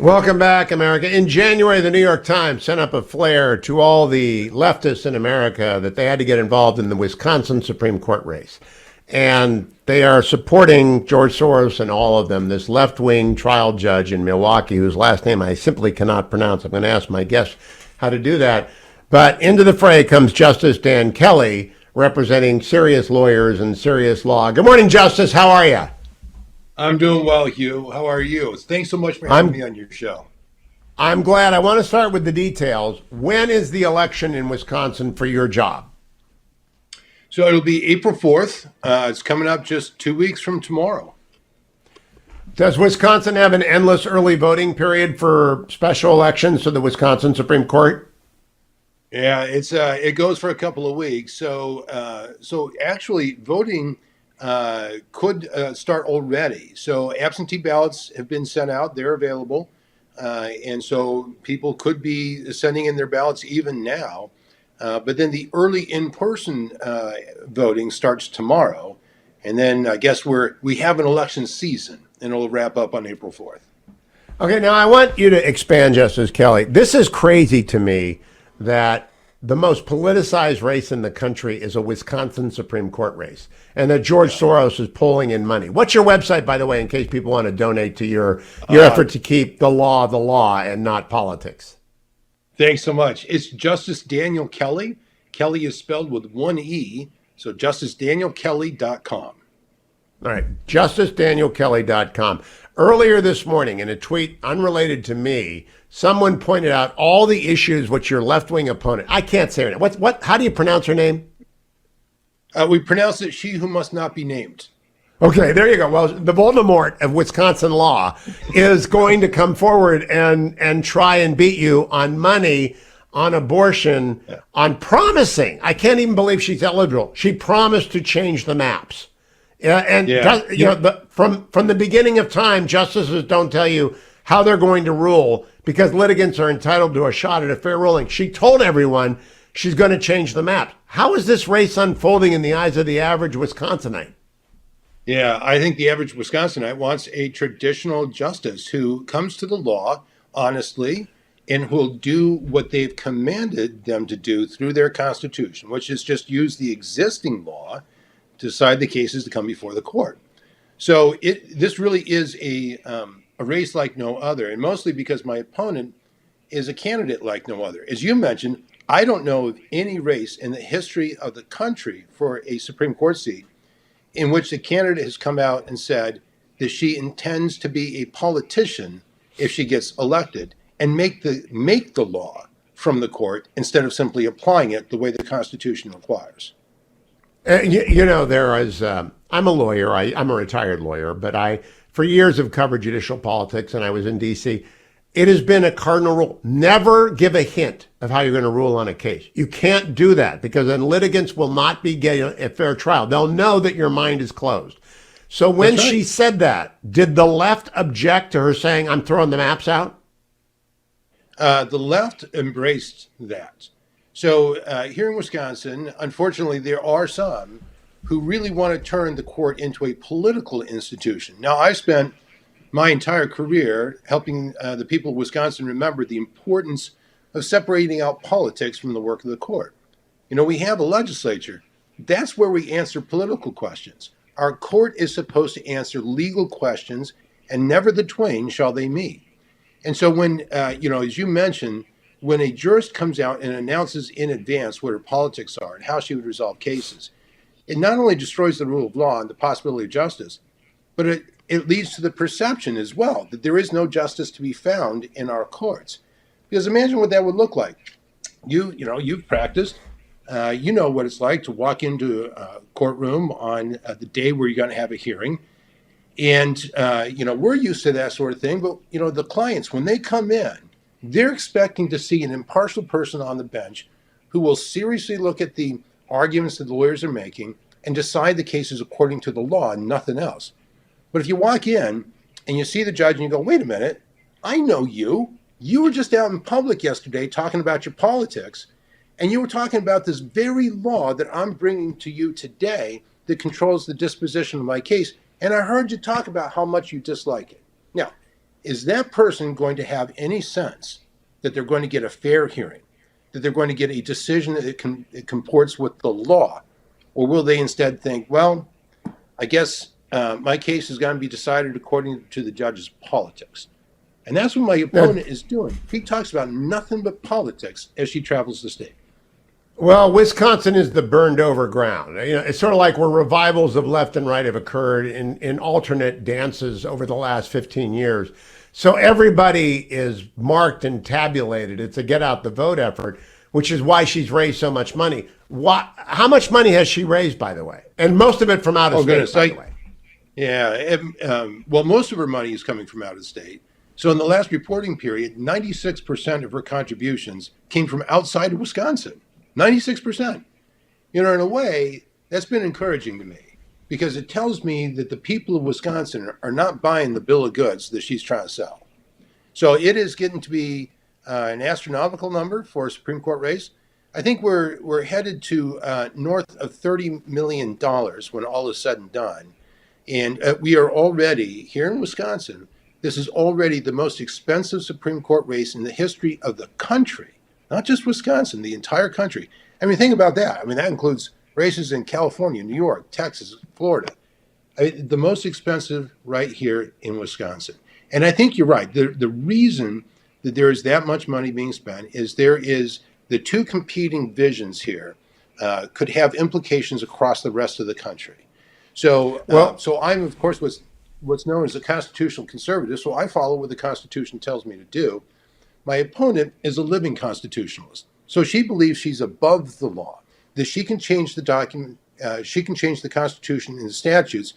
Welcome back, America. In January, the New York Times sent up a flare to all the leftists in America that they had to get involved in the Wisconsin Supreme Court race. And they are supporting George Soros and all of them, this left wing trial judge in Milwaukee, whose last name I simply cannot pronounce. I'm going to ask my guest how to do that. But into the fray comes Justice Dan Kelly, representing serious lawyers and serious law. Good morning, Justice. How are you? I'm doing well, Hugh. How are you? Thanks so much for having me I'm on your show. I'm glad. I want to start with the details. When is the election in Wisconsin for your job? So it'll be April 4th. It's coming up just 2 weeks from tomorrow. Does Wisconsin have an endless early voting period for special elections to the Wisconsin Supreme Court? Yeah, it goes for a couple of weeks. So actually, voting could start already. So absentee ballots have been sent out; they're available, and so people could be sending in their ballots even now. But then the early in-person voting starts tomorrow, and then I guess we have an election season, and it'll wrap up on April 4th. Okay, now I want you to expand, Justice Kelly. This is crazy to me that the most politicized race in the country is a Wisconsin Supreme Court race, and that George Yeah. Soros is pulling in money. What's your website, by the way, in case people want to donate to your Uh, effort to keep the law and not politics? Thanks so much. It's Justice Daniel Kelly. Kelly is spelled with one E, so justicedanielkelly.com. All right, justicedanielkelly.com. Earlier this morning, in a tweet unrelated to me, someone pointed out all the issues which your left wing opponent, I can't say her name. How do you pronounce her name? We pronounce it she who must not be named. Okay, there you go. Well, the Voldemort of Wisconsin law is going to come forward and try and beat you on money, on abortion, Yeah. on promising. I can't even believe she's eligible. She promised to change the maps. Yeah, and Yeah. from the beginning of time, justices don't tell you how they're going to rule because litigants are entitled to a shot at a fair ruling. She told everyone she's going to change the maps. How is this race unfolding in the eyes of the average Wisconsinite? Yeah, I think the average Wisconsinite wants a traditional justice who comes to the law honestly and who'll do what they've commanded them to do through their constitution, which is just use the existing law to decide the cases to come before the court. So this really is a race like no other, and mostly because my opponent is a candidate like no other. As you mentioned, I don't know of any race in the history of the country for a Supreme Court seat in which the candidate has come out and said that she intends to be a politician if she gets elected and make the law from the court instead of simply applying it the way the Constitution requires. There is. I'm a lawyer. I'm a retired lawyer, but for years, have covered judicial politics, and I was in D.C. It has been a cardinal rule: never give a hint of how you're going to rule on a case. You can't do that because then litigants will not be getting a fair trial. They'll know that your mind is closed. So when That's she right. said that, did the left object to her saying, "I'm throwing the maps out"? The left embraced that. So here in Wisconsin, unfortunately, there are some who really want to turn the court into a political institution. Now, I spent my entire career helping the people of Wisconsin remember the importance of separating out politics from the work of the court. You know, we have a legislature. That's where we answer political questions. Our court is supposed to answer legal questions, and never the twain shall they meet. And so as you mentioned, when a jurist comes out and announces in advance what her politics are and how she would resolve cases, it not only destroys the rule of law and the possibility of justice, but it leads to the perception as well that there is no justice to be found in our courts. Because imagine what that would look like. You've practiced. You know what it's like to walk into a courtroom on the day where you're going to have a hearing. And, we're used to that sort of thing. But, the clients, when they come in, they're expecting to see an impartial person on the bench who will seriously look at the arguments that the lawyers are making and decide the cases according to the law and nothing else. But if you walk in and you see the judge and you go, wait a minute, I know you. You were just out in public yesterday talking about your politics, and you were talking about this very law that I'm bringing to you today that controls the disposition of my case. And I heard you talk about how much you dislike it. Now, is that person going to have any sense that they're going to get a fair hearing, that they're going to get a decision that it comports with the law? Or will they instead think, well, I guess my case is going to be decided according to the judge's politics? And that's what my opponent is doing. He talks about nothing but politics as she travels the state. Well, Wisconsin is the burned over ground. It's sort of like where revivals of left and right have occurred in alternate dances over the last 15 years. So everybody is marked and tabulated. It's a get out the vote effort, which is why she's raised so much money. How much money has she raised, by the way? And most of it from out of state, goodness, by the way. Yeah. Well, most of her money is coming from out of state. So in the last reporting period, 96% of her contributions came from outside of Wisconsin. 96%. In a way, that's been encouraging to me because it tells me that the people of Wisconsin are not buying the bill of goods that she's trying to sell. So it is getting to be an astronomical number for a Supreme Court race. I think we're headed to north of $30 million when all is said and done. And we are already, here in Wisconsin, this is already the most expensive Supreme Court race in the history of the country, not just Wisconsin, the entire country. I mean, think about that. I mean, that includes races in California, New York, Texas, Florida. The most expensive right here in Wisconsin. And I think you're right. The reason that there is that much money being spent is there is the two competing visions here could have implications across the rest of the country. So, so I'm, of course, what's known as a constitutional conservative, so I follow what the Constitution tells me to do. My opponent is a living constitutionalist. So she believes she's above the law, that she can change the document, she can change the Constitution and the statutes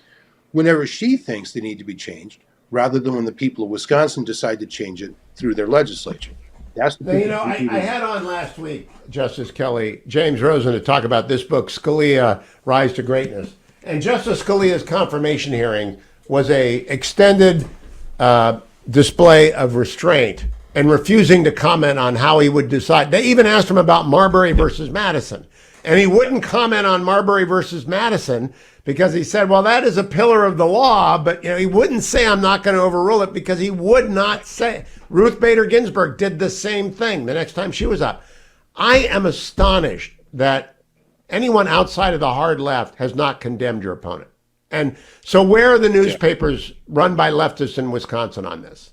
whenever she thinks they need to be changed, rather than when the people of Wisconsin decide to change it through their legislature. That's the Now, I had on last week, Justice Kelly, James Rosen to talk about this book, Scalia, Rise to Greatness. And Justice Scalia's confirmation hearing was a extended display of restraint and refusing to comment on how he would decide. They even asked him about Marbury versus Madison. And he wouldn't comment on Marbury versus Madison because he said, well, that is a pillar of the law, but he wouldn't say I'm not going to overrule it because he would not say. Ruth Bader Ginsburg did the same thing the next time she was up. I am astonished that anyone outside of the hard left has not condemned your opponent. And so where are the newspapers run by leftists in Wisconsin on this?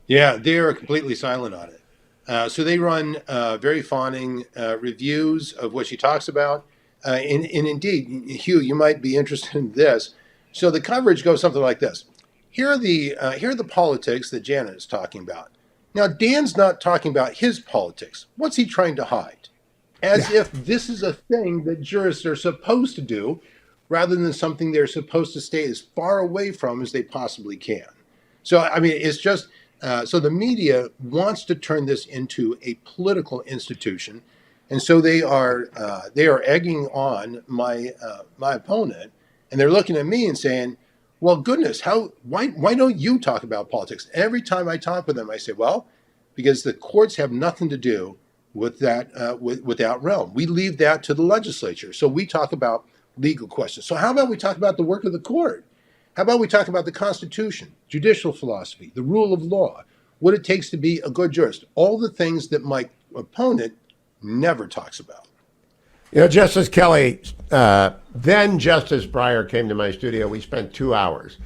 Yeah, they are completely silent on it. So they run very fawning reviews of what she talks about. And indeed, Hugh, you might be interested in this. So the coverage goes something like this. Here are the politics that Janet is talking about. Now, Dan's not talking about his politics. What's he trying to hide? As if this is a thing that jurists are supposed to do, rather than something they're supposed to stay as far away from as they possibly can. So, I mean, it's just, so the media wants to turn this into a political institution. And so they are egging on my opponent, and they're looking at me and saying, well, goodness, why don't you talk about politics? Every time I talk with them, I say, well, because the courts have nothing to do with that, with that realm. We leave that to the legislature. So we talk about legal questions. So how about we talk about the work of the court? How about we talk about the Constitution, judicial philosophy, the rule of law, what it takes to be a good jurist, all the things that my opponent never talks about. Justice Kelly, then Justice Breyer came to my studio. We spent 2 hours.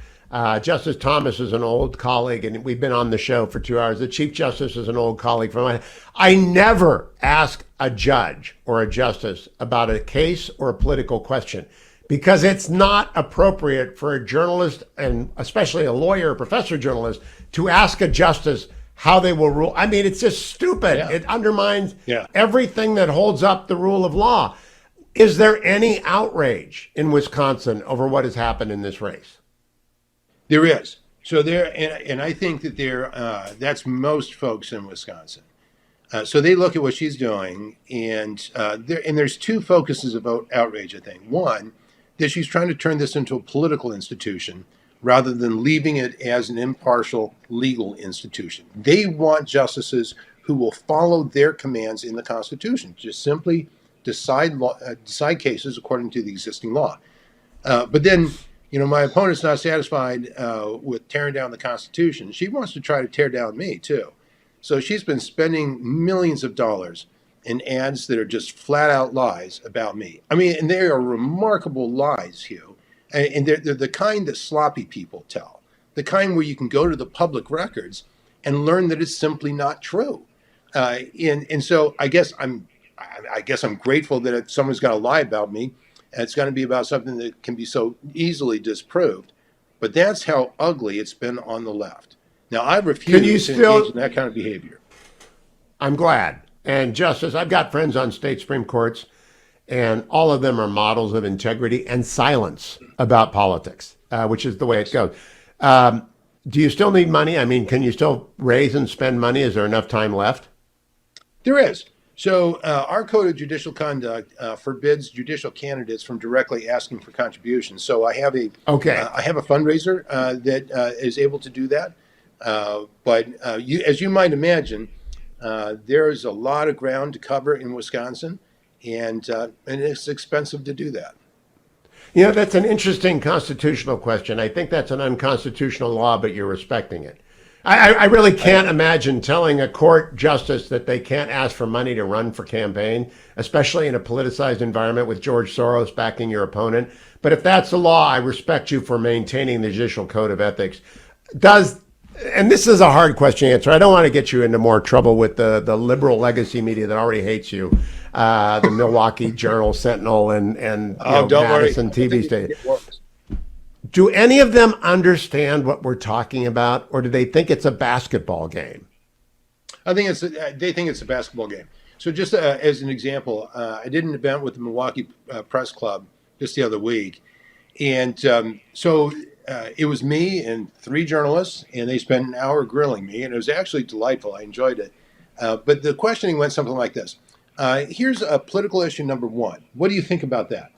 Justice Thomas is an old colleague, and we've been on the show for 2 hours. The Chief Justice is an old colleague from mine. I never ask a judge or a justice about a case or a political question because it's not appropriate for a journalist, and especially a lawyer, a professor journalist, to ask a justice how they will rule. I mean, it's just stupid. Yeah. It undermines everything that holds up the rule of law. Is there any outrage in Wisconsin over what has happened in this race? There is. So there, and I think that that's most folks in Wisconsin. So they look at what she's doing, and there's two focuses of outrage, I think. One, that she's trying to turn this into a political institution rather than leaving it as an impartial legal institution. They want justices who will follow their commands in the Constitution, just simply decide cases according to the existing law. But then My opponent's not satisfied with tearing down the Constitution. She wants to try to tear down me, too. So she's been spending millions of dollars in ads that are just flat out lies about me. I mean, and they are remarkable lies, Hugh. And they're the kind that sloppy people tell, the kind where you can go to the public records and learn that it's simply not true. And so I guess I'm grateful that if someone's going to lie about me, and it's going to be about something that can be so easily disproved. But that's how ugly it's been on the left. Now, I refuse to engage in that kind of behavior. I'm glad. And Justice, I've got friends on state Supreme Courts, and all of them are models of integrity and silence about politics, which is the way it goes. Do you still need money? I mean, can you still raise and spend money? Is there enough time left? There is. So our code of judicial conduct forbids judicial candidates from directly asking for contributions. So I have a fundraiser that is able to do that. But as you might imagine, there is a lot of ground to cover in Wisconsin, and it's expensive to do that. That's an interesting constitutional question. I think that's an unconstitutional law, but you're respecting it. I really can't imagine telling a court justice that they can't ask for money to run for campaign, especially in a politicized environment with George Soros backing your opponent. But if that's the law, I respect you for maintaining the judicial code of ethics. And this is a hard question to answer. I don't want to get you into more trouble with the liberal legacy media that already hates you, the Milwaukee Journal Sentinel and Madison TV station. Do any of them understand what we're talking about, or do they think it's a basketball game? I think they think it's a basketball game. So just as an example, I did an event with the Milwaukee Press Club just the other week. And so it was me and 3 journalists, and they spent an hour grilling me, and it was actually delightful. I enjoyed it. But the questioning went something like this. Here's a political issue number 1. What do you think about that?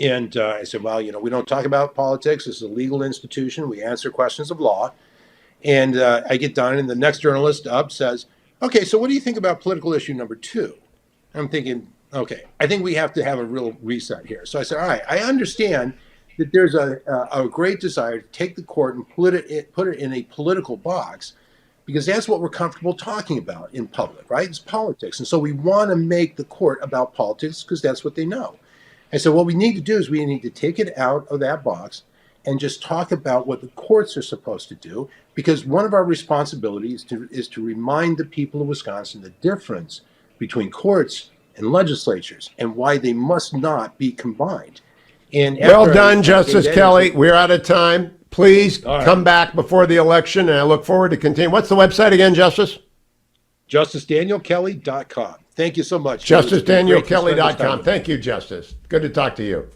And I said, well, we don't talk about politics. This is a legal institution. We answer questions of law. And I get done, and the next journalist up says, okay, so what do you think about political issue number 2? I'm thinking, okay, I think we have to have a real reset here. So I said, all right, I understand that there's a great desire to take the court and put it in a political box, because that's what we're comfortable talking about in public, right? It's politics. And so we want to make the court about politics because that's what they know. And so what we need to do is we need to take it out of that box and just talk about what the courts are supposed to do, because one of our responsibilities is to remind the people of Wisconsin the difference between courts and legislatures and why they must not be combined. And well done, Justice Kelly. We're out of time. Please come back before the election, and I look forward to continuing. What's the website again, Justice? JusticeDanielKelly.com. Thank you so much. JusticeDanielKelly.com. Thank you, Justice. Good to talk to you.